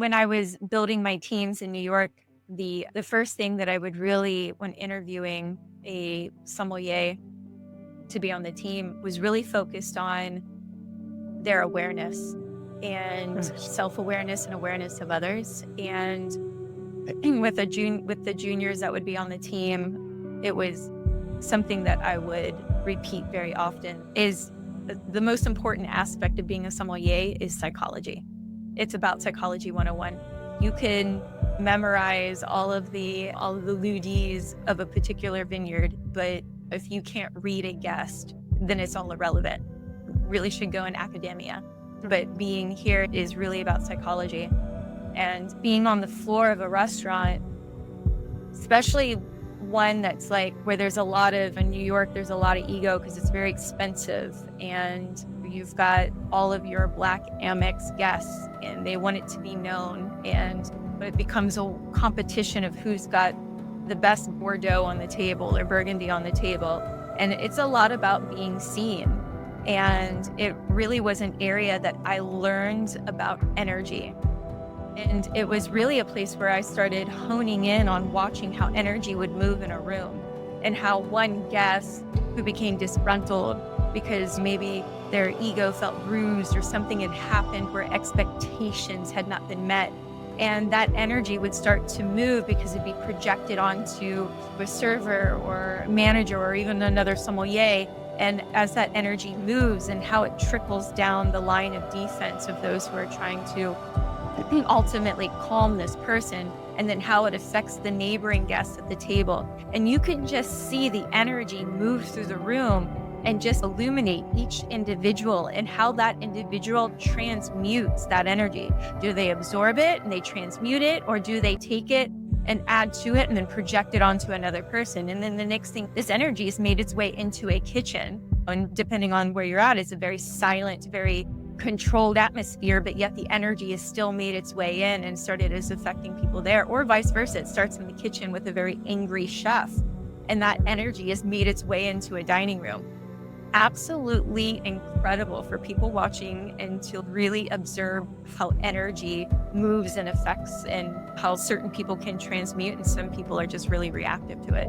When I was building my teams in New York, the first thing that I would really, when interviewing a sommelier to be on the team, was really focused on their awareness and Nice. self-awareness and awareness of others. And with the juniors that would be on the team, it was something that I would repeat very often is the most important aspect of being a sommelier is psychology. It's about psychology 101. You can memorize all of the ludes of a particular vineyard, but if you can't read a guest, then it's all irrelevant. Really should go in academia. But being here is really about psychology. And being on the floor of a restaurant, especially one that's like where there's a lot of, in New York, there's a lot of ego because it's very expensive. And you've got all of your Black Amex guests and they want it to be known. And it becomes a competition of who's got the best Bordeaux on the table or Burgundy on the table. And it's a lot about being seen. And it really was an area that I learned about energy. And it was really a place where I started honing in on watching how energy would move in a room and how one guest who became disgruntled because maybe their ego felt bruised or something had happened where expectations had not been met. And that energy would start to move because it'd be projected onto a server or manager or even another sommelier. And as that energy moves and how it trickles down the line of defense of those who are trying to ultimately calm this person, and then how it affects the neighboring guests at the table. And you can just see the energy move through the room and just illuminate each individual and how that individual transmutes that energy. Do they absorb it and they transmute it, or do they take it and add to it and then project it onto another person? And then the next thing, this energy has made its way into a kitchen. And depending on where you're at, it's a very silent, very controlled atmosphere, but yet the energy has still made its way in and started as affecting people there, or vice versa. It starts in the kitchen with a very angry chef, and that energy has made its way into a dining room. Absolutely incredible for people watching and to really observe how energy moves and affects and how certain people can transmute and some people are just really reactive to it.